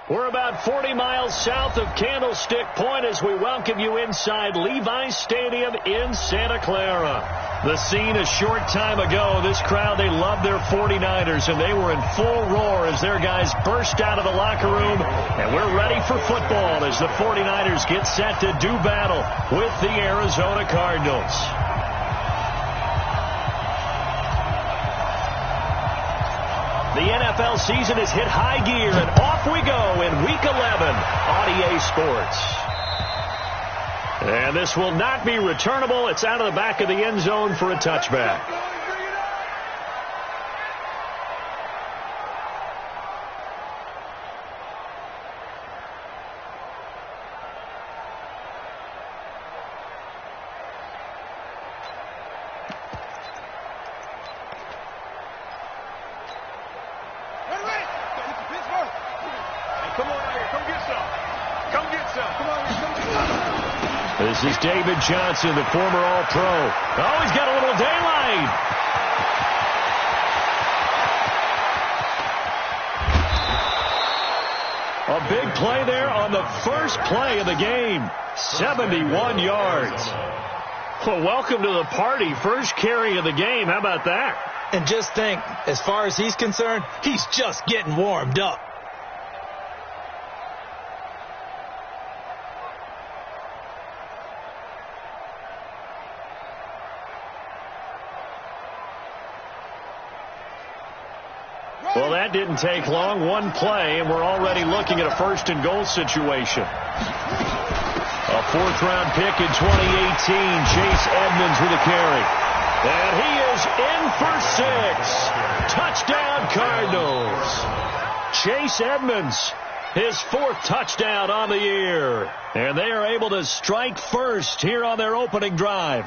We're about 40 miles south of Candlestick Point as we welcome you inside Levi's Stadium in Santa Clara. The scene a short time ago, this crowd, they loved their 49ers, and they were in full roar as their guys burst out of the locker room. And we're ready for football as the 49ers get set to do battle with the Arizona Cardinals. The NFL season has hit high gear, and off we go in Week 11 on EA Sports. And this will not be returnable. It's out of the back of the end zone for a touchback. This is David Johnson, the former All-Pro. Oh, he's got a little daylight. A big play there on the first play of the game. 71 yards. Well, welcome to the party. First carry of the game. How about that? And just think, as far as he's concerned, he's just getting warmed up. Well, that didn't take long. One play, and we're already looking at a first-and-goal situation. A fourth-round pick in 2018, Chase Edmonds with a carry. And he is in for 6. Touchdown, Cardinals. Chase Edmonds, his 4th touchdown on the year. And they are able to strike first here on their opening drive.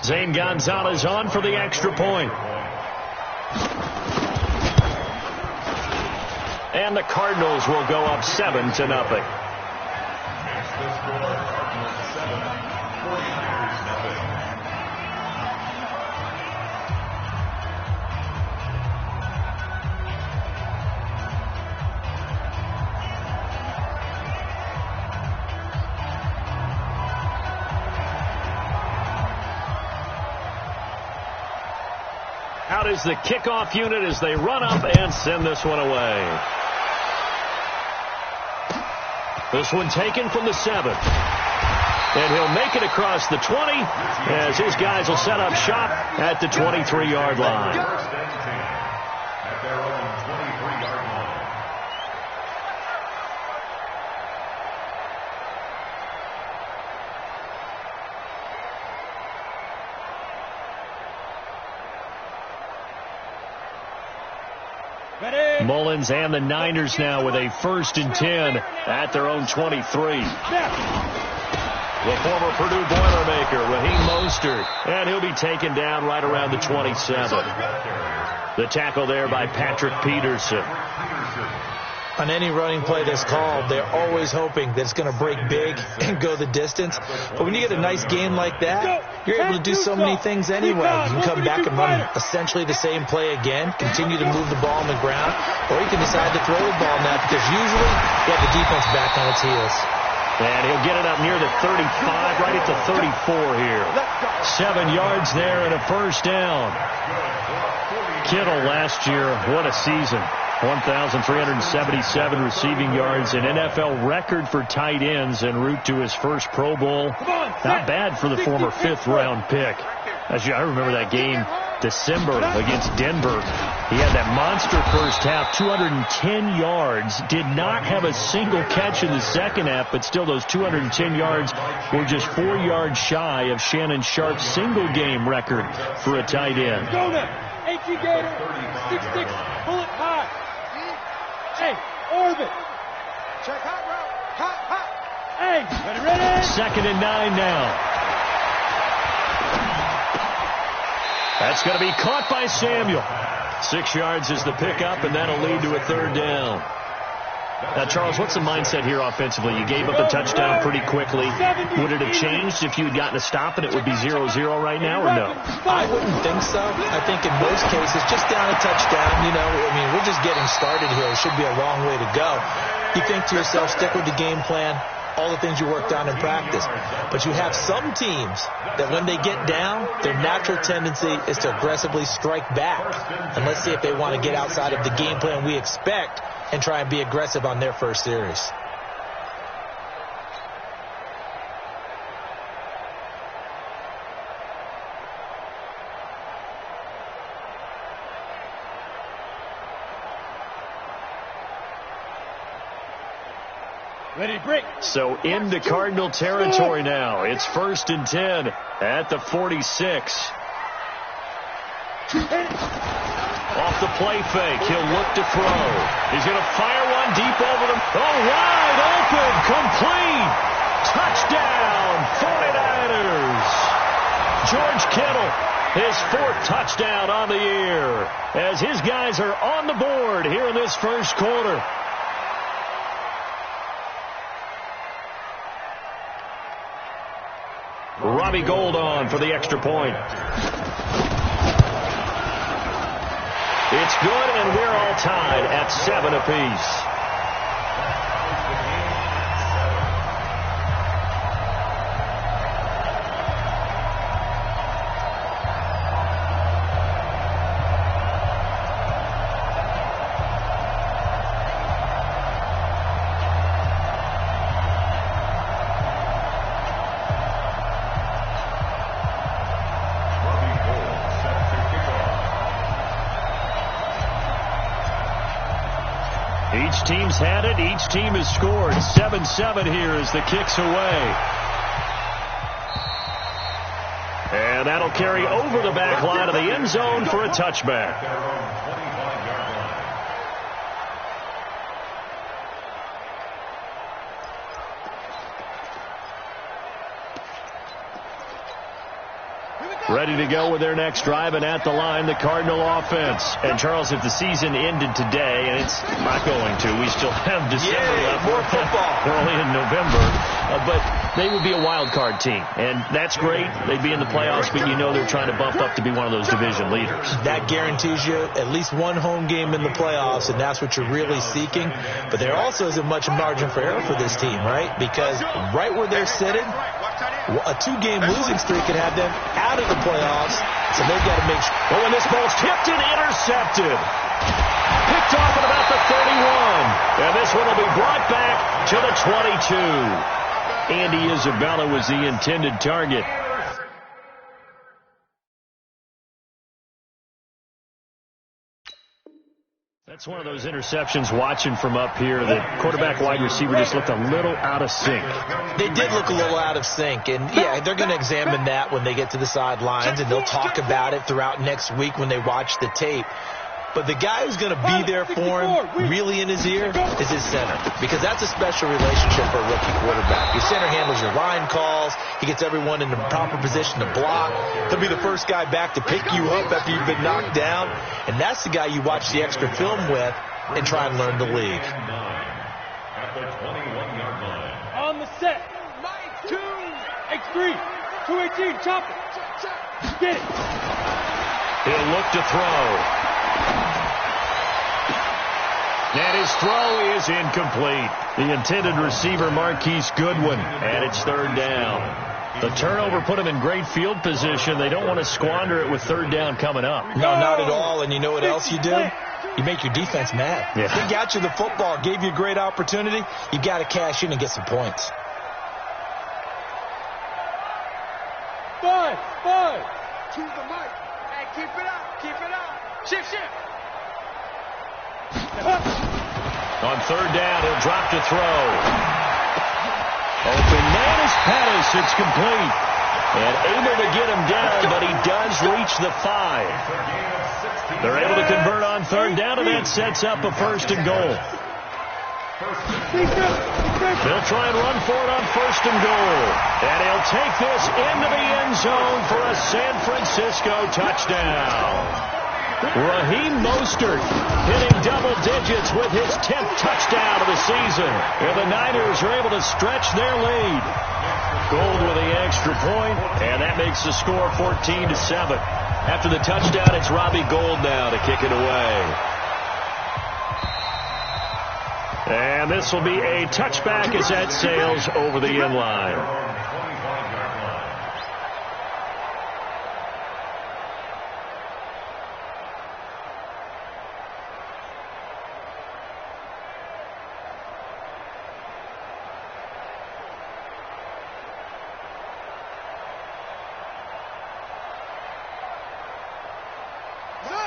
Zane Gonzalez on for the extra point. And the Cardinals will go up 7-0. Out is the kickoff unit as they run up and send this one away. This one taken from the 7. And he'll make it across the 20 as his guys will set up shop at the 23-yard line. Mullins and the Niners now with a 1st and 10 at their own 23. The former Purdue Boilermaker, Raheem Mostert, and he'll be taken down right around the 27. The tackle there by Patrick Peterson. On any running play that's called, they're always hoping that it's going to break big and go the distance. But when you get a nice game like that, you're able to do so many things anyway. You can come back and run essentially the same play again, continue to move the ball on the ground, or you can decide to throw the ball now because usually you have the defense back on its heels. And he'll get it up near the 35, right at the 34 here. 7 yards there and a first down. Kittle last year, what a season. 1,377 receiving yards, an NFL record for tight ends en route to his first Pro Bowl. Not bad for the former 5th-round pick. I remember that game, December against Denver. He had that monster first half, 210 yards. Did not have a single catch in the second half, but still those 210 yards were just 4 yards shy of Shannon Sharp's single-game record for a tight end. Go now. HG Gator, 6'6", bullet high. Hey, orbit. Check hot route. Hot. Hey, ready? 2nd and 9 now. That's going to be caught by Samuel. 6 yards is the pickup, and that'll lead to a 3rd down. Now, Charles, what's the mindset here offensively? You gave up a touchdown pretty quickly. Would it have changed if you had gotten a stop and it would be 0-0 right now, or no? I wouldn't think so. I think in most cases, just down a touchdown, we're just getting started here. It should be a long way to go. You think to yourself, stick with the game plan, all the things you worked on in practice. But you have some teams that when they get down, their natural tendency is to aggressively strike back. And let's see if they want to get outside of the game plan we expect and try and be aggressive on their first series. Ready to break. So into Cardinal territory now. It's 1st and 10 at the 46. Off the play fake. He'll look to throw. He's going to fire one deep over the... Oh, wide open. Complete. Touchdown, 49ers. George Kittle, his 4th touchdown on the year, as his guys are on the board here in this first quarter. Robbie Gould on for the extra point. It's good, and we're all tied at 7 apiece. Each team's had it. Each team has scored. 7-7 here as the kick's away. And that'll carry over the back line of the end zone for a touchback. Ready to go with their next drive, and at the line, the Cardinal offense. And, Charles, if the season ended today, and it's not going to, we still have December left. More football. We're only in November. But they would be a wild card team, and that's great. They'd be in the playoffs, but you know they're trying to bump up to be one of those division leaders. That guarantees you at least one home game in the playoffs, and that's what you're really seeking. But there also isn't much margin for error for this team, right? Because right where they're sitting, a 2-game losing streak could have them out of the playoffs, so they've got to make sure. Oh, and this ball's tipped and intercepted. Picked off at about the 31. And this one will be brought back to the 22. Andy Isabella was the intended target. That's one of those interceptions watching from up here. The quarterback wide receiver just looked a little out of sync. They did look a little out of sync. And, yeah, they're going to examine that when they get to the sidelines, and they'll talk about it throughout next week when they watch the tape. But the guy who's going to be there for him, really in his ear, is his center. Because that's a special relationship for a rookie quarterback. Your center handles your line calls. He gets everyone in the proper position to block. He'll be the first guy back to pick you up after you've been knocked down. And that's the guy you watch the extra film with and try and learn the league. On the set. 2, X3, 218, chop it. Get it. He'll look to throw. And his throw is incomplete. The intended receiver, Marquise Goodwin, and it's 3rd down. The turnover put him in great field position. They don't want to squander it with 3rd down coming up. No, not at all. And you know what else you do? You make your defense mad. Yeah. They got you the football, gave you a great opportunity. You got to cash in and get some points. 5. To the mic. Hey, keep it up. Shift. On 3rd down, he'll drop to throw. Open man is Pettis. It's complete. And able to get him down, but he does reach the 5. They're able to convert on 3rd down, and that sets up a 1st and goal. They'll try and run for it on 1st and goal. And he'll take this into the end zone for a San Francisco touchdown. Raheem Mostert hitting double digits with his 10th touchdown of the season. And the Niners are able to stretch their lead. Gould with the extra point, and that makes the score 14-7. After the touchdown, it's Robbie Gould now to kick it away. And this will be a touchback as that sails over the end line.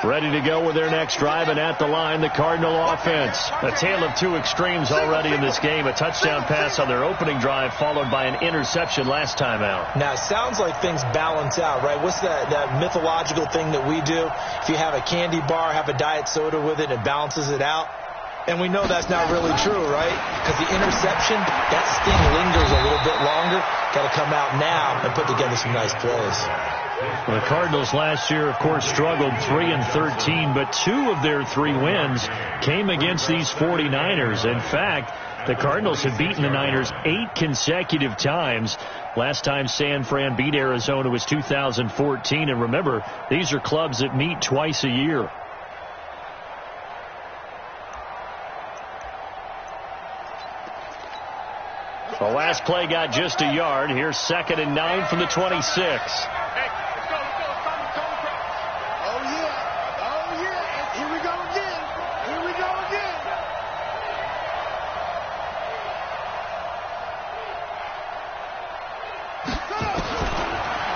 Ready to go with their next drive, and at the line, the Cardinal offense. A tale of two extremes already in this game. A touchdown pass on their opening drive, followed by an interception last time out. Now, it sounds like things balance out, right? What's that mythological thing that we do? If you have a candy bar, have a diet soda with it, it balances it out. And we know that's not really true, right? Because the interception, that sting lingers a little bit longer. Got to come out now and put together some nice plays. Well, the Cardinals last year, of course, struggled 3-13, but 2 of their 3 wins came against these 49ers. In fact, the Cardinals have beaten the Niners 8 consecutive times. Last time San Fran beat Arizona was 2014. And remember, these are clubs that meet twice a year. The last play got just a yard. Here's 2nd and 9 from the 26.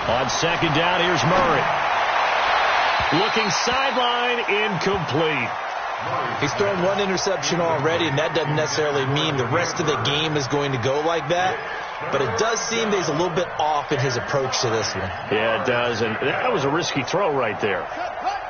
On 2nd down, here's Murray. Looking sideline, incomplete. He's thrown 1 interception already, and that doesn't necessarily mean the rest of the game is going to go like that. But it does seem that he's a little bit off in his approach to this one. Yeah, it does, and that was a risky throw right there.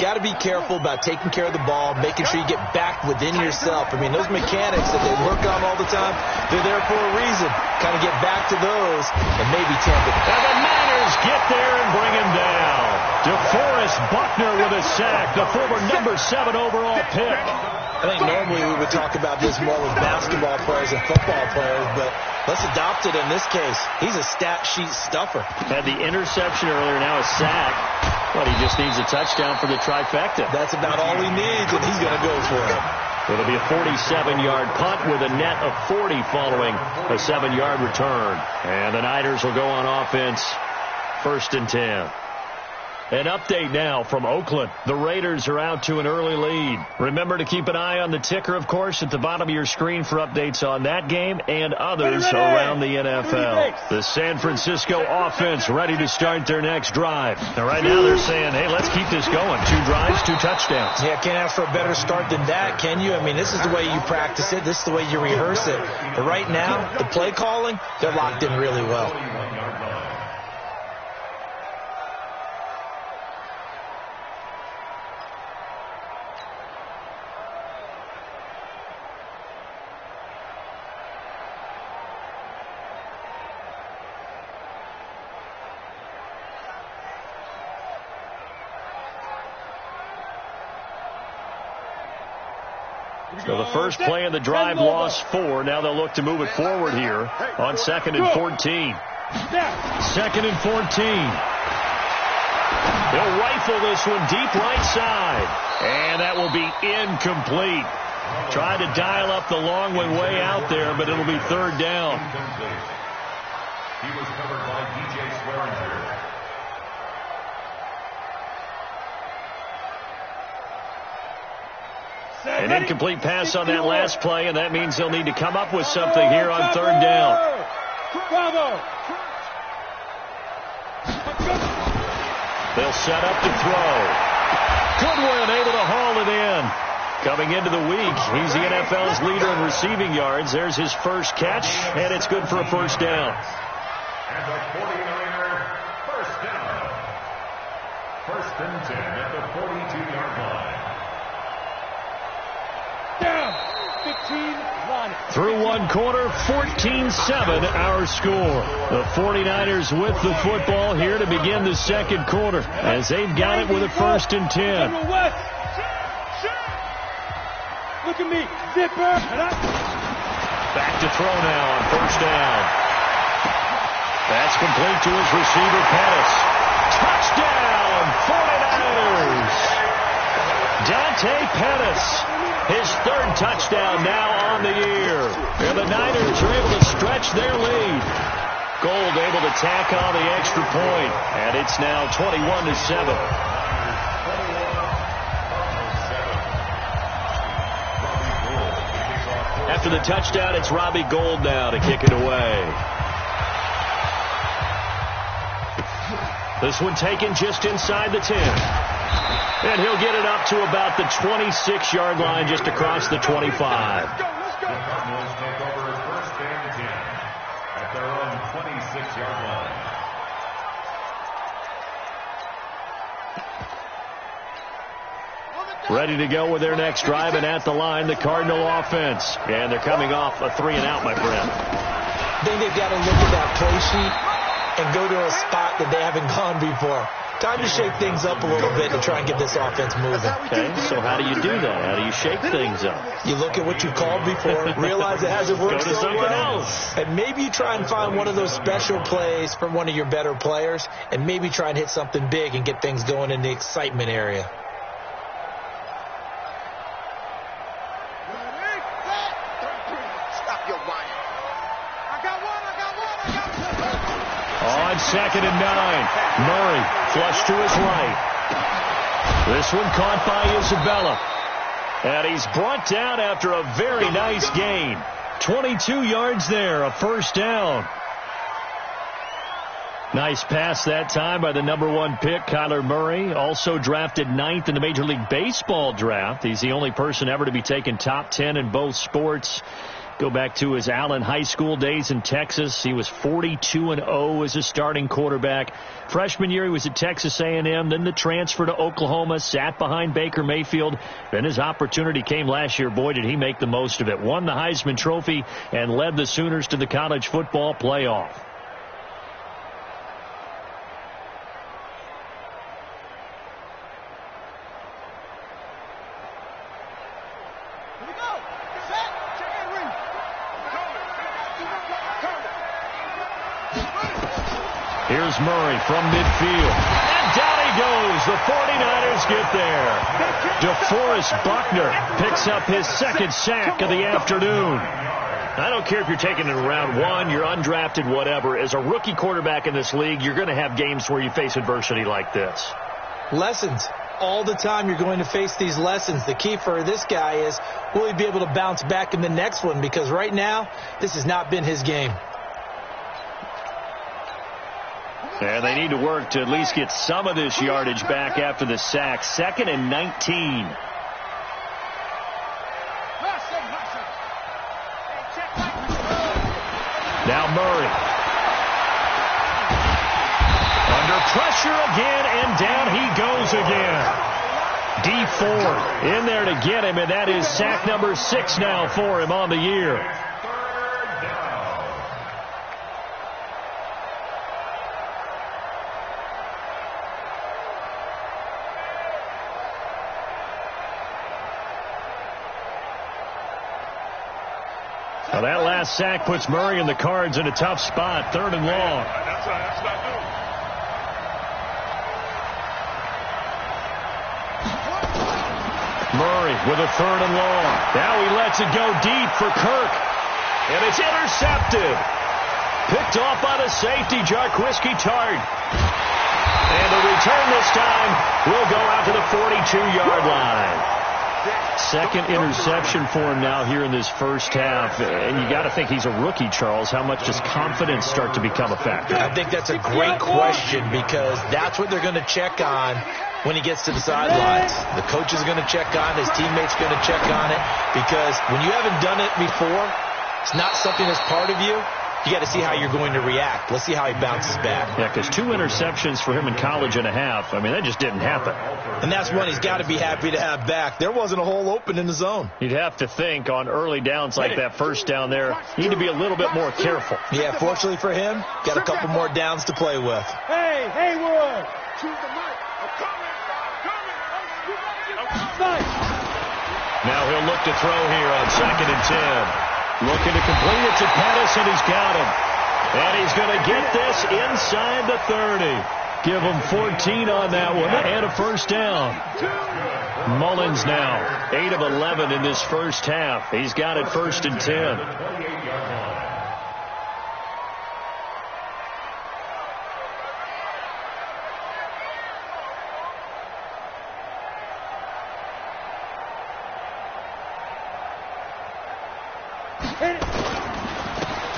Got to be careful about taking care of the ball, making sure you get back within yourself. I mean, those mechanics that they work on all the time, they're there for a reason. Kind of get back to those and maybe tamp it. And the Niners get there and bring him down. DeForest Buckner with a sack, the former number 7 overall pick. I think normally we would talk about this more with basketball players and football players, but let's adopt it in this case. He's a stat sheet stuffer. Had the interception earlier, now a sack. But he just needs a touchdown for the trifecta. That's about all he needs, and he's going to go for it. It'll be a 47-yard punt with a net of 40 following a 7-yard return. And the Niners will go on offense, 1st and 10. An update now from Oakland. The Raiders are out to an early lead. Remember to keep an eye on the ticker, of course, at the bottom of your screen for updates on that game and others around the NFL. The San Francisco offense ready to start their next drive. Now, right now they're saying, hey, let's keep this going. 2 drives, 2 touchdowns. Yeah, can't ask for a better start than that, can you? I mean, this is the way you practice it. This is the way you rehearse it. But right now, the play calling, they're locked in really well. So the first play of the drive lost 4. Now they'll look to move it forward here on 2nd and 14. 2nd and 14. They'll rifle this one deep right side. And that will be incomplete. Tried to dial up the long one way out there, but it'll be 3rd down. He was covered by DJ Swearinger. An incomplete pass on that last play, and that means they'll need to come up with something here on 3rd down. They'll set up to throw. Goodwin able to haul it in. Coming into the week, he's the NFL's leader in receiving yards. There's his first catch, and it's good for a 1st down. And the 49er, 1st down. 1st and 10 at the 42-yard line. Through 1 quarter, 14-7 our score. The 49ers with the football here to begin the 2nd quarter as they've got it with a 1st and 10. Look at me. Zipper. Back to throw now on first down. That's complete to his receiver, Pettis. Touchdown, 49ers. Dante Pettis, his third touchdown now on the year. And the Niners are able to stretch their lead. Gold able to tack on the extra point, and it's now 21-7. After the touchdown, it's Robbie Gould now to kick it away. This one taken just inside the 10. And he'll get it up to about the 26-yard line, just across the 25. Cardinals take over first and 10 at their own 26-yard line. Ready to go with their next drive, and at the line, the Cardinal offense. And they're coming off a 3-and-out, my friend. I think they've got to look at that play sheet and go to a spot that they haven't gone before. Time to shake things up a little bit to try and get this offense moving. Okay, so how do you do that? How do you shake things up? You look at what you called before, realize it hasn't worked so well, else. and maybe you try and find one of those special plays from one of your better players, and maybe try and hit something big and get things going in the excitement area. On 2nd and 9, Murray flush to his right. This one caught by Isabella. And he's brought down after a very nice gain. 22 yards there, a first down. Nice pass that time by the #1 pick, Kyler Murray. Also drafted 9th in the Major League Baseball draft. He's the only person ever to be taken top 10 in both sports. Go back to his Allen High School days in Texas. He was 42-0 as a starting quarterback. Freshman year, he was at Texas A&M. Then the transfer to Oklahoma, sat behind Baker Mayfield. Then his opportunity came last year. Boy, did he make the most of it. Won the Heisman Trophy and led the Sooners to the college football playoff. Here's Murray from midfield. And down he goes. The 49ers get there. DeForest Buckner picks up his second sack of the afternoon. I don't care if you're taking it in round 1, you're undrafted, whatever. As a rookie quarterback in this league, you're going to have games where you face adversity like this. Lessons. All the time you're going to face these lessons. The key for this guy is, will he be able to bounce back in the next one? Because right now, this has not been his game. And they need to work to at least get some of this yardage back after the sack. 2nd and 19. Now Murray. Under pressure again, and down he goes again. Dee Ford in there to get him, and that is sack number 6 now for him on the year. Now that last sack puts Murray and the Cards in a tough spot. 3rd and long. Murray with a 3rd and long. Now he lets it go deep for Kirk. And it's intercepted. Picked off by the safety, Jarquiski Tart. And the return this time will go out to the 42-yard line. Second interception for him now here in this first half. And you got to think he's a rookie, Charles. How much does confidence start to become a factor? I think that's a great question, because that's what they're going to check on when he gets to the sidelines. The coach is going to check on it. His teammates are going to check on it, because when you haven't done it before, it's not something that's part of you. You got to see how you're going to react. Let's see how he bounces back. Yeah, because 2 interceptions for him in college and a half. I mean, that just didn't happen. And that's one he's got to be happy to have back. There wasn't a hole open in the zone. You'd have to think on early downs like that first down there, you need to be a little bit more careful. Yeah, fortunately for him, got a couple more downs to play with. Hey, Haywood! Choose the mic. Now he'll look to throw here on 2nd and 10. Looking to complete it to Pettis, and he's got him. And he's going to get this inside the 30. Give him 14 on that one and a first down. Mullins now 8 of 11 in this first half. He's got it 1st and 10.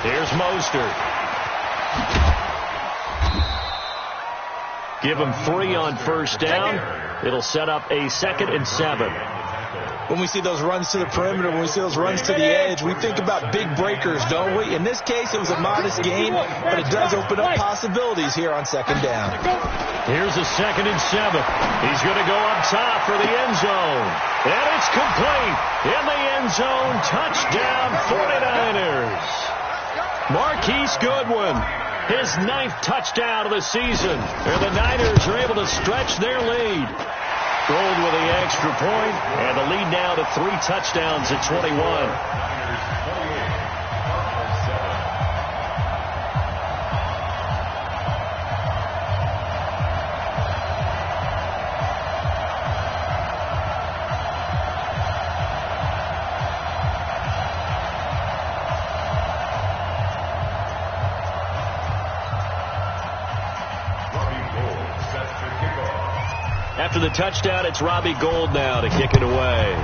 Here's Mostert. Give him 3 on first down. It'll set up a 2nd and 7. When we see those runs to the perimeter, when we see those runs to the edge, we think about big breakers, don't we? In this case, it was a modest gain, but it does open up possibilities here on 2nd down. Here's a 2nd and 7. He's going to go up top for the end zone. And it's complete. In the end zone, touchdown 49ers. Marquise Goodwin, his 9th touchdown of the season. And the Niners are able to stretch their lead. Gould with the extra point, and the lead now to 3 touchdowns at 21. After the touchdown, it's Robbie Gould now to kick it away.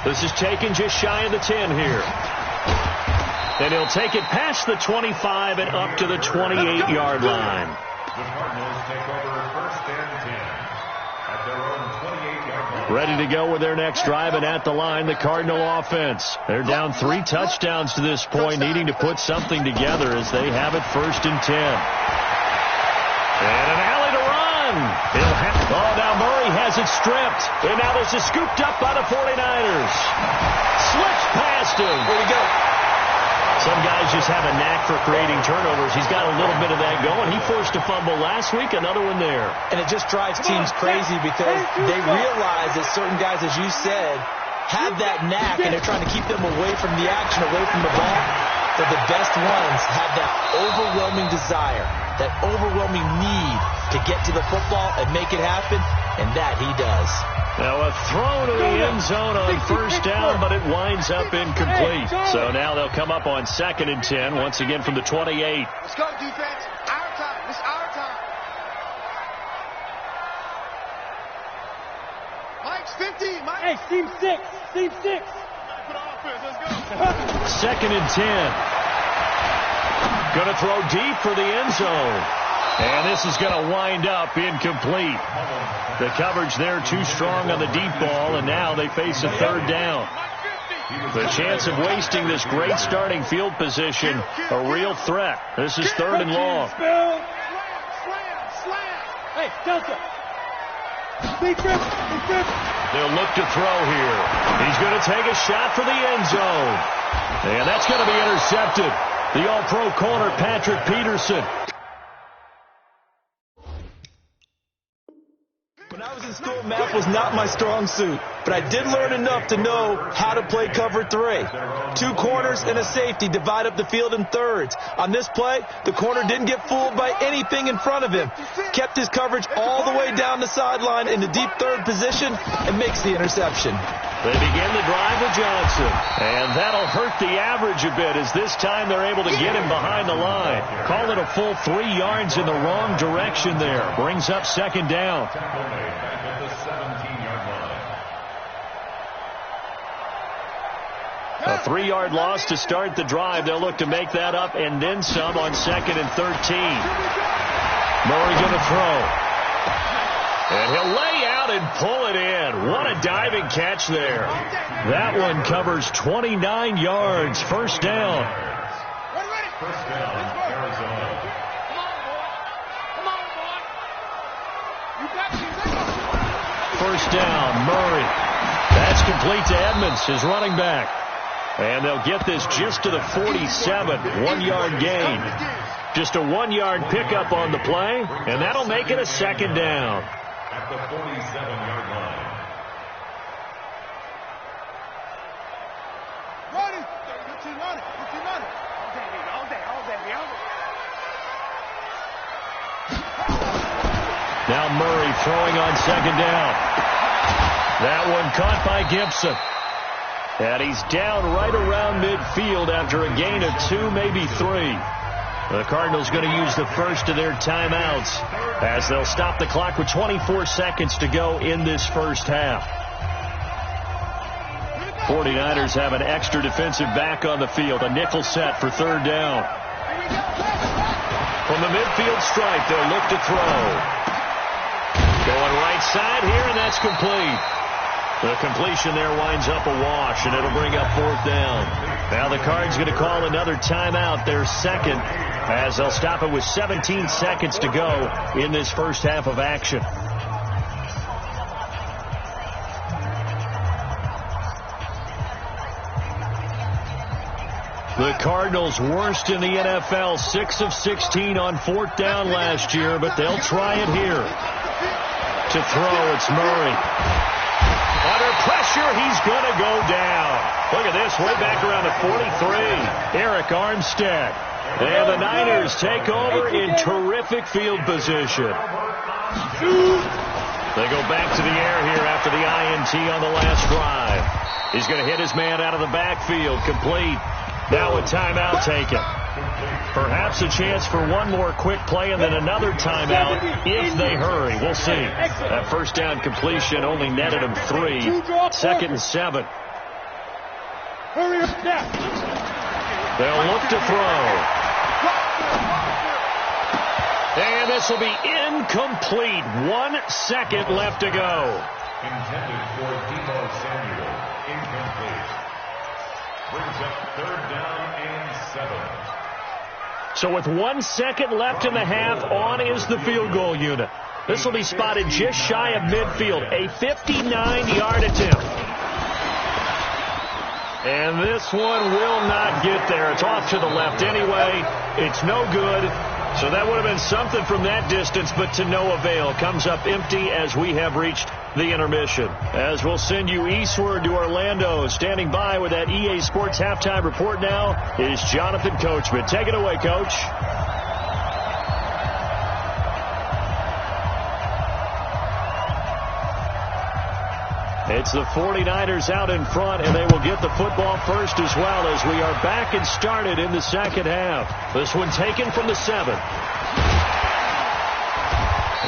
This is taken just shy of the 10 here. And he'll take it past the 25 and up to the 28-yard line. The Cardinals take over 1st and 10 at their own 28-yard line. Ready to go with their next drive, and at the line, the Cardinal offense. They're down 3 touchdowns to this point, needing to put something together as they have it 1st and 10. And an alley to run. Now Murray has it stripped. And now this is scooped up by the 49ers. Slipped past him. Where'd he go? Some guys just have a knack for creating turnovers. He's got a little bit of that going. He forced a fumble last week, another one there. And it just drives teams crazy because they realize that certain guys, as you said, have that knack, and they're trying to keep them away from the action, away from the ball. But the best ones have that overwhelming desire, that overwhelming need to get to the football and make it happen, and that he does. Now a throw to the end zone on first down, but it winds up incomplete. So now they'll come up on 2nd and 10, once again from the 28. Let's go, defense. Our time. It's our time. Mike's 15. Mike. Hey, team 6. Team 6. 2nd and 10. Going to throw deep for the end zone. And this is going to wind up incomplete. The coverage there too strong on the deep ball, and now they face a 3rd down. The chance of wasting this great starting field position, a real threat. This is 3rd and long. Slam. Hey, Delta. Big rip. They'll look to throw here. He's going to take a shot for the end zone. And that's going to be intercepted. The all-pro corner, Patrick Peterson. When I was in school, math was not my strong suit, but I did learn enough to know how to play cover 3. 2 corners and a safety divide up the field in thirds. On this play, the corner didn't get fooled by anything in front of him. Kept his coverage all the way down the sideline in the deep 3rd position and makes the interception. They begin the drive with Johnson, and that'll hurt the average a bit as this time they're able to get him behind the line. Call it a full 3 yards in the wrong direction there. Brings up 2nd down. A 3-yard loss to start the drive. They'll look to make that up and then some on 2nd and 13. Murray going to throw. And he'll lay out and pull it in. What a diving catch there. That one covers 29 yards. 1st down. First down, Arizona. Come on, boy. You got it. 1st down, Murray. That's complete to Edmonds, his running back. And they'll get this just to the 47, 1-yard gain. Just a 1-yard pickup on the play, and that'll make it a 2nd down. at the 47-yard line. Run it. Good team on it. Good team on it. All day. Now Murray throwing on second down. That one caught by Gibson. And he's down right around midfield after a gain of 2, maybe 3. The Cardinals going to use the first of their timeouts as they'll stop the clock with 24 seconds to go in this first half. 49ers have an extra defensive back on the field. A nickel set for third down. From the midfield stripe, they'll look to throw. Going right side here, and that's complete. The completion there winds up a wash, and it'll bring up fourth down. Now the Cards going to call another timeout, their second, as they'll stop it with 17 seconds to go in this first half of action. The Cardinals worst in the NFL, 6 of 16 on fourth down last year, but they'll try it here. To throw, it's Murray. Under pressure, he's going to go down. Look at this, way back around the 43. Eric Armstead. And the Niners take over in terrific field position. They go back to the air here after the INT on the last drive. He's going to hit his man out of the backfield, complete. Now a timeout taken. Perhaps a chance for one more quick play and then another timeout if they hurry. We'll see. That first down completion only netted them 3. 2nd and 7. Hurry up now. They'll look to throw. And this will be incomplete. 1 second left to go. Intended for Deebo Samuel. Incomplete. Brings up third down and 7. So with 1 second left in the half, on is the field goal unit. This will be spotted just shy of midfield. A 59-yard attempt. And this one will not get there. It's off to the left anyway. It's no good. So that would have been something from that distance, but to no avail. Comes up empty as we have reached the intermission. As we'll send you eastward to Orlando. Standing by with that EA Sports Halftime Report now is Jonathan Coachman. Take it away, Coach. It's the 49ers out in front, and they will get the football first as well as we are back and started in the second half. This one taken from the 7.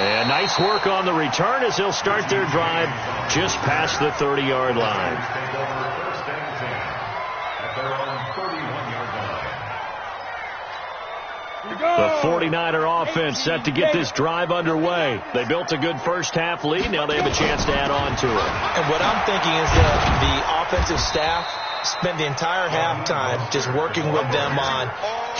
And nice work on the return as they'll start their drive just past the 30-yard line. The 49er offense set to get this drive underway. They built a good first half lead. Now they have a chance to add on to it. And what I'm thinking is that the offensive staff spent the entire halftime just working with them on,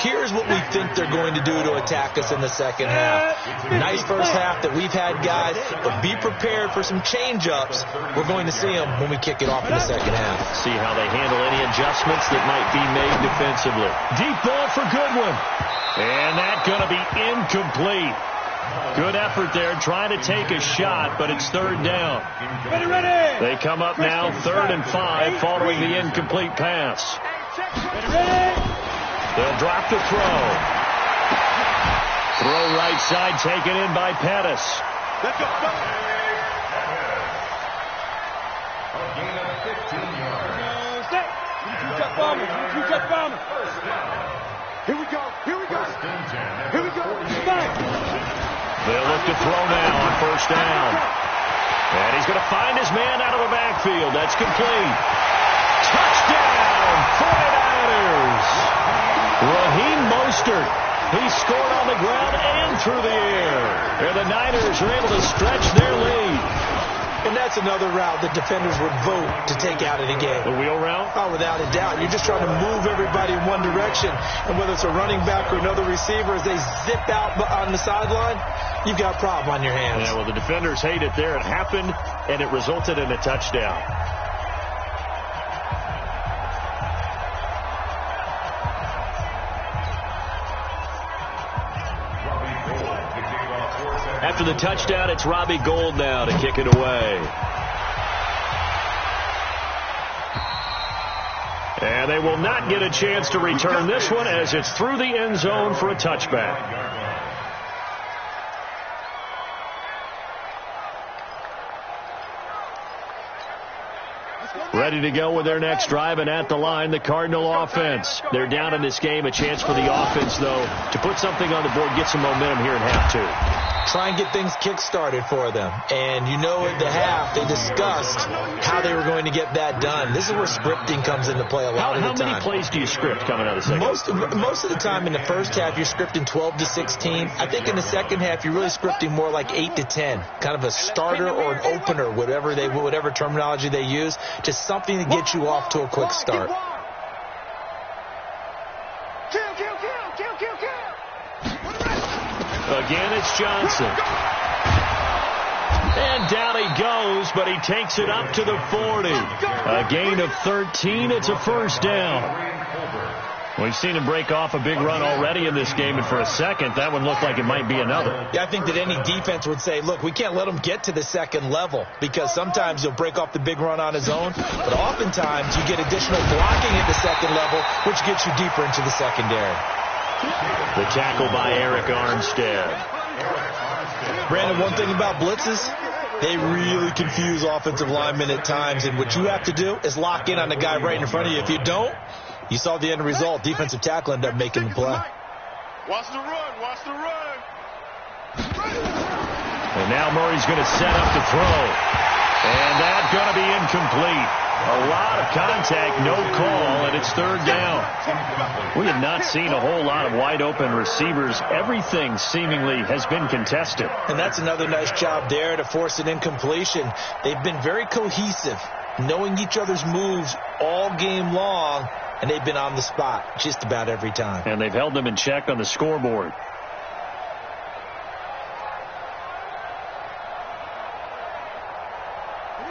here's what we think they're going to do to attack us in the second half. Nice first half that we've had, guys, but be prepared for some change-ups. We're going to see them when we kick it off in the second half. See how they handle any adjustments that might be made defensively. Deep ball for Goodwin. And that's going to be incomplete. Good effort there trying to take a shot, but it's third down. Ready. They come up now 3rd and 5 following the incomplete pass. Ready. They'll drop the throw. Throw right side taken in by Pettis. Let's go. A gain of 15 yards. Two-cut bomber. Here we go. Here we go. Here we go. They'll look to throw now on first down. And he's going to find his man out of the backfield. That's complete. Touchdown, 49ers. Raheem Mostert. He scored on the ground and through the air. And the Niners are able to stretch their lead. And that's another route that defenders would vote to take out of the game. The wheel route? Oh, without a doubt. You're just trying to move everybody in one direction. And whether it's a running back or another receiver, as they zip out on the sideline, you've got a problem on your hands. Yeah, well, the defenders hate it there. It happened, and it resulted in a touchdown. At After the touchdown, it's Robbie Gould now to kick it away. And they will not get a chance to return this one as it's through the end zone for a touchback. Ready to go with their next drive, and at the line, the Cardinal offense. They're down in this game. A chance for the offense, though, to put something on the board, get some momentum here in half two. Try and get things kick-started for them. And you know at the half, they discussed how they were going to get that done. This is where scripting comes into play a lot of the time. How many plays do you script coming out of the second? Most of the time in the first half, you're scripting 12 to 16. I think in the second half, you're really scripting more like 8 to 10. Kind of a starter or an opener, whatever terminology they use, just something to get you off to a quick start. Again, it's Johnson. And down he goes, but he takes it up to the 40. A gain of 13. It's a first down. We've seen him break off a big run already in this game, and for a second, that one looked like it might be another. Yeah, I think that any defense would say, look, we can't let him get to the second level, because sometimes he'll break off the big run on his own, but oftentimes you get additional blocking at the second level, which gets you deeper into the secondary. The tackle by Eric Armstead. Brandon, one thing about blitzes, they really confuse offensive linemen at times, and what you have to do is lock in on the guy right in front of you. If you don't, you saw the end result. Defensive tackle ended up making the play. Watch the run. Watch the run. And now Murray's going to set up to throw. And that's going to be incomplete. A lot of contact, no call, and it's third down. We have not seen a whole lot of wide-open receivers. Everything seemingly has been contested. And that's another nice job there to force an incompletion. They've been very cohesive, knowing each other's moves all game long, and they've been on the spot just about every time. And they've held them in check on the scoreboard.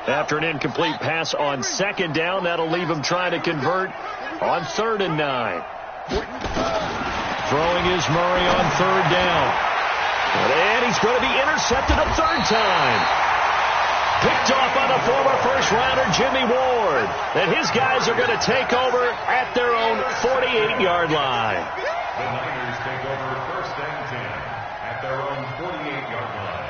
After an incomplete pass on second down, that'll leave him trying to convert on 3rd and 9. Throwing is Murray on 3rd down. And he's going to be intercepted a 3rd time. Picked off by the former first-rounder Jimmy Ward. And his guys are going to take over at their own 48-yard line. The Niners take over 1st and 10 at their own 48-yard line.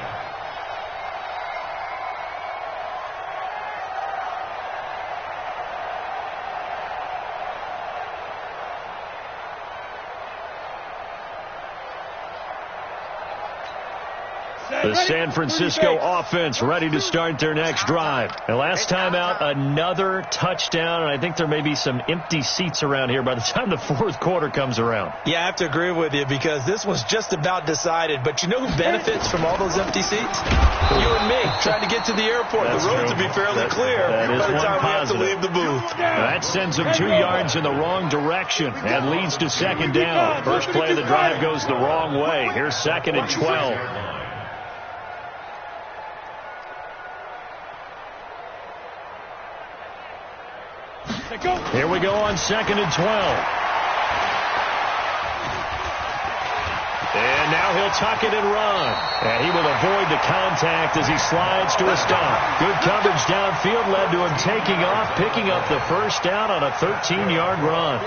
The San Francisco offense ready to start their next drive. And last time out, another touchdown, and I think there may be some empty seats around here by the time the 4th quarter comes around. Yeah, I have to agree with you because this one's just about decided. But you know who benefits from all those empty seats? You and me, trying to get to the airport. That's the roads true. will be fairly clear by the time we have to leave the booth. That sends them 2 yards in the wrong direction and leads to 2nd down. First play of the drive goes the wrong way. Here's 2nd and 12. Here we go on 2nd and 12. And now he'll tuck it and run. And he will avoid the contact as he slides to a stop. Good coverage downfield led to him taking off, picking up the first down on a 13-yard run.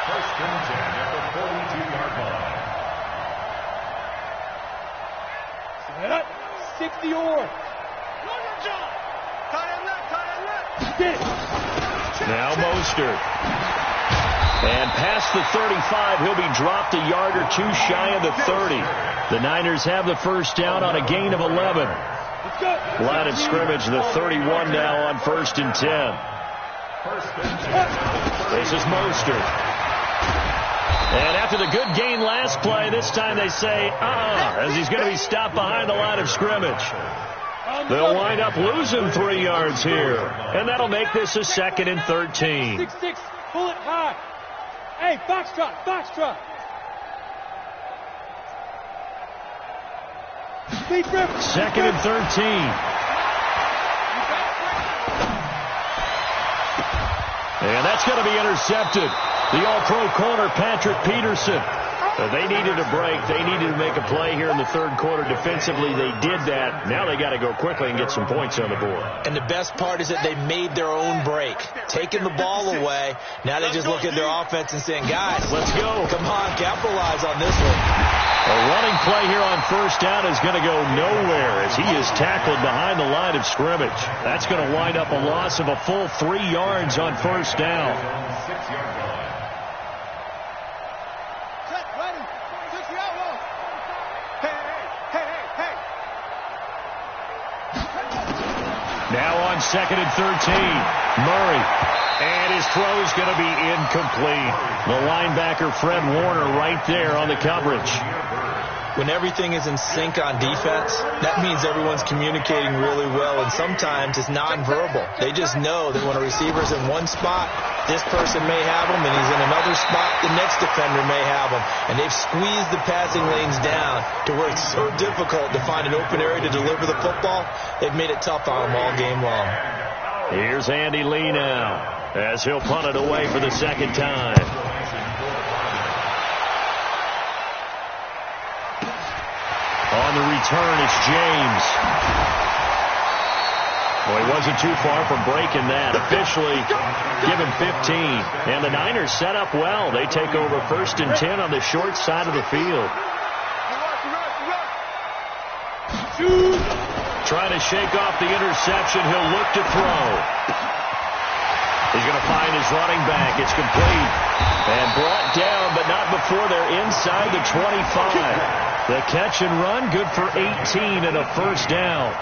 1st and 10 at the 42-yard line. 60 or. Now Mostert. And past the 35, he'll be dropped a yard or two shy of the 30. The Niners have the first down on a gain of 11. Line of scrimmage, the 31 now on 1st and 10. This is Mostert. And after the good gain last play, this time they say, as he's going to be stopped behind the line of scrimmage. They'll wind up losing 3 yards here. And that'll make this a 2nd and 13. 6-6, pull it high. Hey, Foxtrot, Foxtrot. Speed grip. 2nd and 13. And that's going to be intercepted. The all-pro corner, Patrick Peterson. They needed a break. They needed to make a play here in the third quarter. Defensively, they did that. Now they got to go quickly and get some points on the board. And the best part is that they made their own break. Taking the ball away. Now they just look at their offense and saying, guys, let's go. Come on, capitalize on this one. A running play here on first down is going to go nowhere as he is tackled behind the line of scrimmage. That's going to wind up a loss of a full 3 yards on first down. Now on 2nd and 13, Murray. And his throw is going to be incomplete. The linebacker, Fred Warner, right there on the coverage. When everything is in sync on defense, that means everyone's communicating really well, and sometimes it's nonverbal. They just know that when a receiver's in one spot, this person may have him, and he's in another spot, the next defender may have him. And they've squeezed the passing lanes down to where it's so difficult to find an open area to deliver the football. They've made it tough on them all game long. Here's Andy Lee now as he'll punt it away for the second time. On the return, it's James. Well, he wasn't too far from breaking that. Officially, give him 15. And the Niners set up well. They take over 1st and 10 on the short side of the field. Trying to shake off the interception. He'll look to throw. He's going to find his running back. It's complete. And brought down, but not before they're inside the 25. The catch and run, good for 18 and a first down.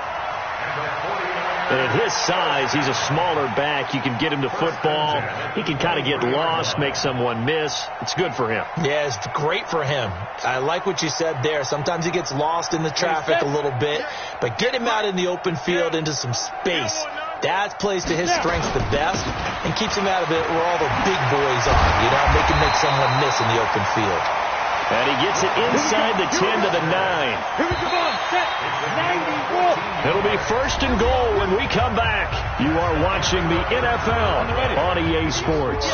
And at his size, he's a smaller back. You can get him to football. He can kind of get lost, make someone miss. It's good for him. Yeah, it's great for him. I like what you said there. Sometimes he gets lost in the traffic a little bit, but get him out in the open field into some space. That plays to his strengths the best and keeps him out of it where all the big boys are. You know, make someone miss in the open field. And he gets it inside the 10 to the 9. Here we come on, set, 91. It'll be 1st and goal when we come back. You are watching the NFL on EA Sports.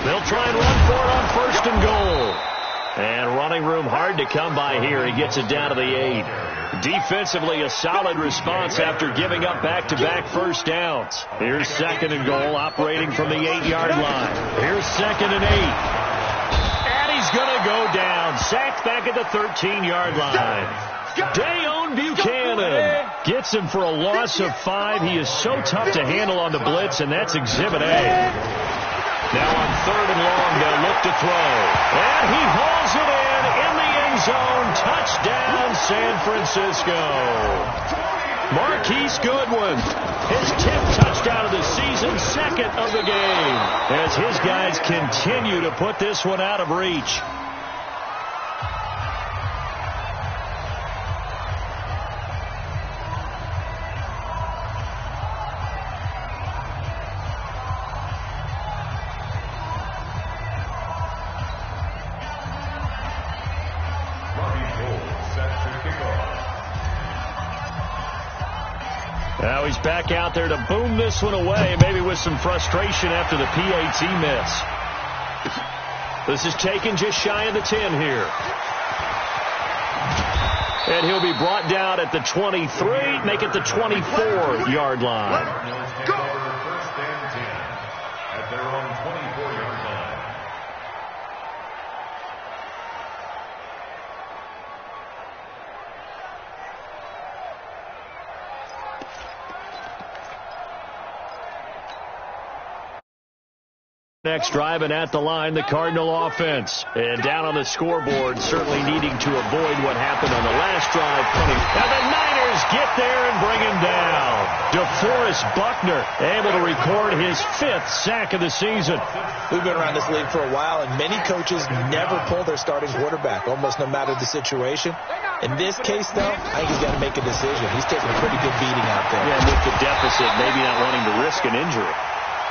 They'll try and run for it on 1st and goal. And running room hard to come by here. He gets it down to the 8. Defensively, a solid response after giving up back-to-back first downs. Here's 2nd and goal, operating from the 8-yard line. Here's 2nd and 8. And he's going to go down. Sacked back at the 13-yard line. Dayon Buchanan gets him for a loss of 5. He is so tough to handle on the blitz, and that's Exhibit A. Now on 3rd and long, they'll look to throw. And he hauls it in the end zone. Touchdown, San Francisco. Marquise Goodwin, his 10th touchdown of the season, 2nd of the game, as his guys continue to put this one out of reach. Now he's back out there to boom this one away, maybe with some frustration after the PAT miss. This is taken just shy of the 10 here. And he'll be brought down at the 23, make it the 24-yard line. Go! 1st and 10 at their own 24-yard line. Next drive and at the line, the Cardinal offense. And down on the scoreboard, certainly needing to avoid what happened on the last drive. And the Niners get there and bring him down. DeForest Buckner able to record his 5th sack of the season. We've been around this league for a while, and many coaches never pull their starting quarterback, almost no matter the situation. In this case, though, I think he's got to make a decision. He's taking a pretty good beating out there. Yeah, with the deficit, maybe not wanting to risk an injury.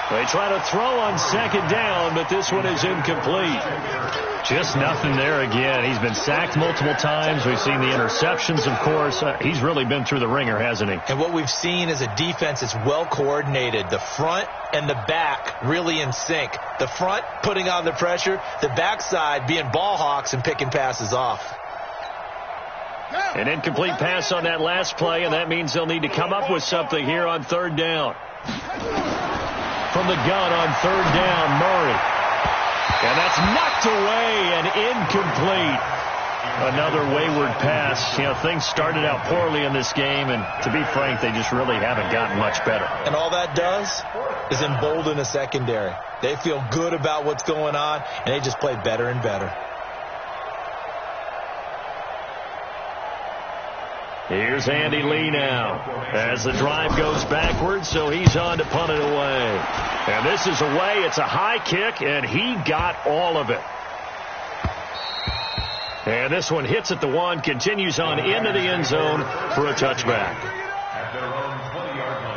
They try to throw on second down, but this one is incomplete. Just nothing there again. He's been sacked multiple times. We've seen the interceptions, of course. He's really been through the ringer, hasn't he? And what we've seen is a defense that's well coordinated. The front and the back really in sync. The front putting on the pressure, the backside being ball hawks and picking passes off. An incomplete pass on that last play, and that means they'll need to come up with something here on third down. From the gun on third down, Murray. And that's knocked away and incomplete. Another wayward pass. You know, things started out poorly in this game, and to be frank, they just really haven't gotten much better. And all that does is embolden the secondary. They feel good about what's going on, and they just play better and better. Here's Andy Lee now as the drive goes backwards, so he's on to punt it away. And this is away. It's a high kick, and he got all of it. And this one hits at the one, continues on into the end zone for a touchback. At their own 20-yard line.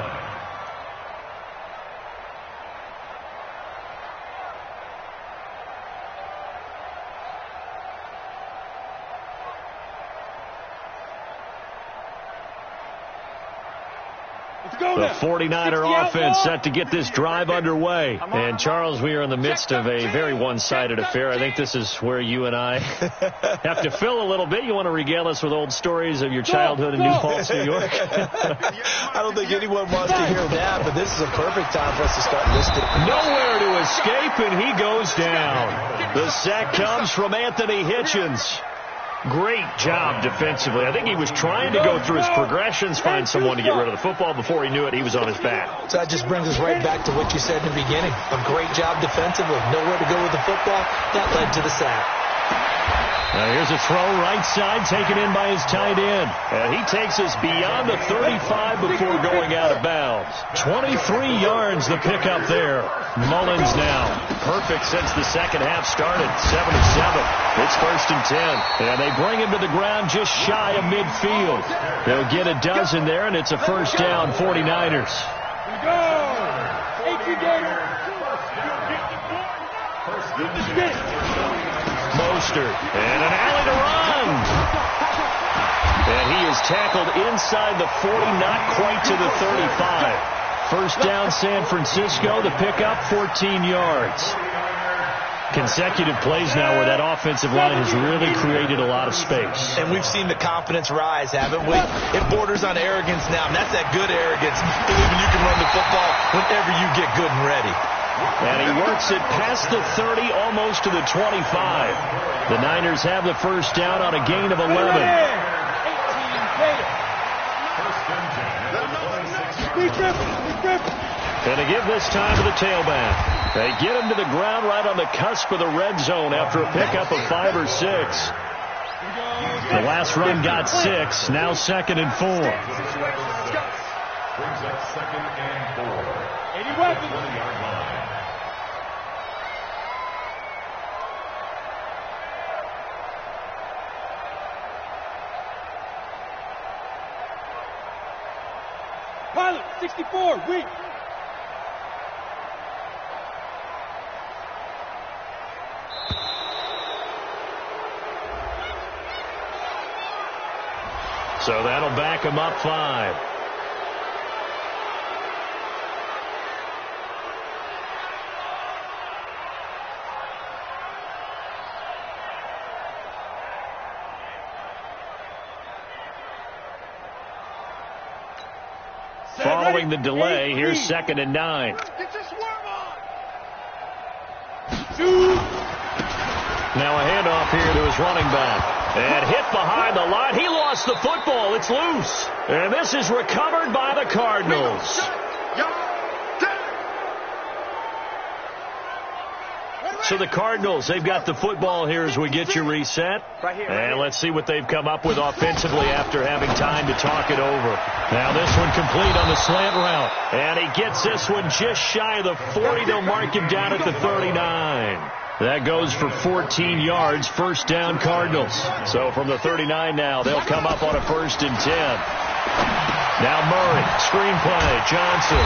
The 49er offense set to get this drive underway. And, Charles, we are in the midst of a very one-sided affair. I think this is where you and I have to fill a little bit. You want to regale us with old stories of your childhood in New Paltz, New York? I don't think anyone wants to hear that, but this is a perfect time for us to start listing. Nowhere to escape, and he goes down. The sack comes from Anthony Hitchens. Great job defensively. I think he was trying to go through his progressions, find someone to get rid of the football. Before he knew it, he was on his back. So that just brings us right back to what you said in the beginning. A great job defensively. Nowhere to go with the football. That led to the sack. Now here's a throw right side taken in by his tight end. And he takes us beyond the 35 before going out of bounds. 23 yards the pickup there. Mullins now. Perfect since the second half started. 7-7. It's 1st and 10. And they bring him to the ground just shy of midfield. They'll get a dozen there, and it's a first down, 49ers. Mostert, and an alley to run. And he is tackled inside the 40, not quite to the 35. First down, San Francisco. The pickup, 14 yards. Consecutive plays now where that offensive line has really created a lot of space. And we've seen the confidence rise, haven't we? It borders on arrogance now, and that's that good arrogance, believing you can run the football whenever you get good and ready. And he works it past the 30, almost to the 25. The Niners have the first down on a gain of 11. And to give this time to the tailback. They get him to the ground right on the cusp of the red zone after a pickup of 5 or 6. The last run got 6, now 2nd and 4. Brings up 2nd and 4. 80 weapons. 20-yard line. Pilot, 64, weak. So that'll back him up 5. Following the delay, here's 2nd and 9. Get your swerve on. Now a handoff here to his running back. And hit behind the line. He lost the football. It's loose. And this is recovered by the Cardinals. So the Cardinals, they've got the football here as we get you reset. And let's see what they've come up with offensively after having time to talk it over. Now this one complete on the slant route. And he gets this one just shy of the 40. They'll mark him down at the 39. That goes for 14 yards. First down, Cardinals. So from the 39 now, they'll come up on a 1st and 10. Now Murray, screen play, Johnson.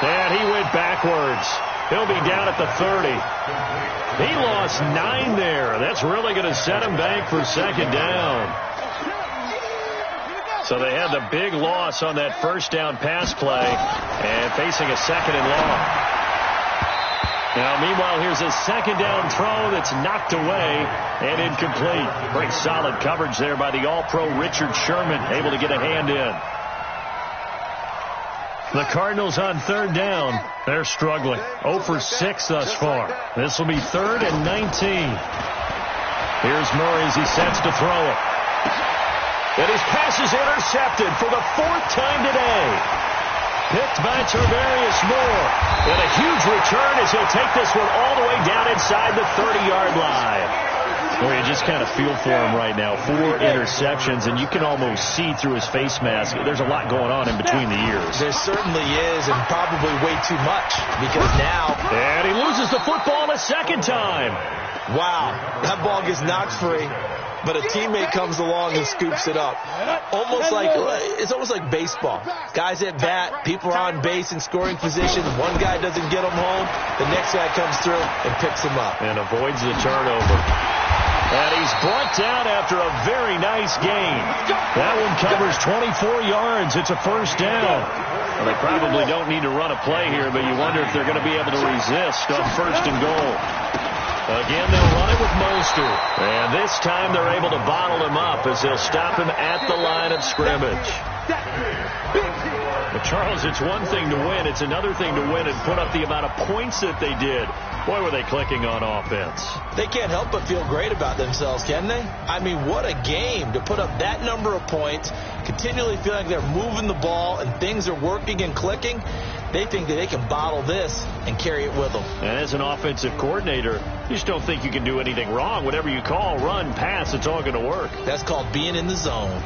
And he went backwards. He'll be down at the 30. He lost 9 there. That's really going to set him back for second down. So they had the big loss on that first down pass play and facing a second and long. Now, meanwhile, here's a second down throw that's knocked away and incomplete. Pretty solid coverage there by the All-Pro Richard Sherman, able to get a hand in. The Cardinals on third down. They're struggling. 0 for 6 thus far. This will be 3rd and 19. Here's Murray as he sets to throw it. And his pass is intercepted for the 4th time today. Picked by Tarvarius Moore. And a huge return as he'll take this one all the way down inside the 30-yard line. Well, you just kind of feel for him right now. 4 interceptions, and you can almost see through his face mask. There's a lot going on in between the ears. There certainly is, and probably way too much, because now... And he loses the football a second time. Wow, that ball gets knocked free, but a teammate comes along and scoops it up. It's almost like baseball. Guys at bat, people are on base in scoring position. One guy doesn't get them home, the next guy comes through and picks them up. And avoids the turnover. And he's brought down after a very nice gain. That one covers 24 yards. It's a first down. Well, they probably don't need to run a play here, but you wonder if they're going to be able to resist on 1st and goal. Again, they'll run it with Mostert. And this time they're able to bottle him up as they'll stop him at the line of scrimmage. But, Charles, it's one thing to win. It's another thing to win and put up the amount of points that they did. Boy, were they clicking on offense. They can't help but feel great about themselves, can they? I mean, what a game to put up that number of points, continually feel like they're moving the ball and things are working and clicking. They think that they can bottle this and carry it with them. And as an offensive coordinator, you just don't think you can do anything wrong. Whatever you call, run, pass, it's all going to work. That's called being in the zone.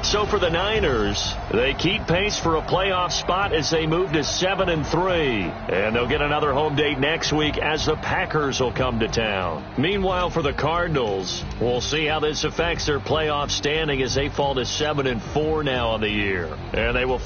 So for the Niners, they keep pace for a playoff spot as they move to 7-3. And they'll get another home date next week as the Packers will come to town. Meanwhile, for the Cardinals, we'll see how this affects their playoff standing as they fall to 7-4 now on the year. And they will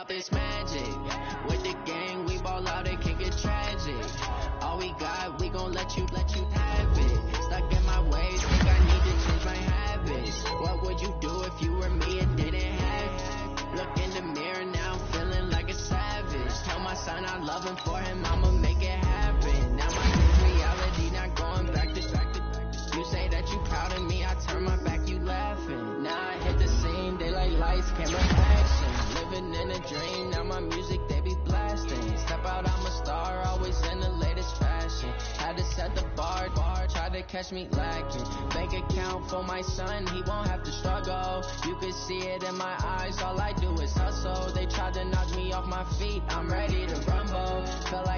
up is magic. With the gang, we ball out, it can get tragic. All we got, we gon' let you have it. Stuck in my ways, think I need to change my habits. What would you do if you were me and didn't have it? Look in the mirror now, I'm feeling like a savage. Tell my son I love him, for him I'ma make it happen. Now my dream's reality, not going back to you say that you proud of me, I turn my back, you laughing. Now I hit the scene, they like lights, camera, action. Living in a dream, now my music they be blasting. Step out, I'm a star, always in the latest fashion. Had to set the bar, tried to catch me lacking. Bank account for my son, he won't have to struggle. You can see it in my eyes, all I do is hustle. They tried to knock me off my feet, I'm ready to rumble. Feel like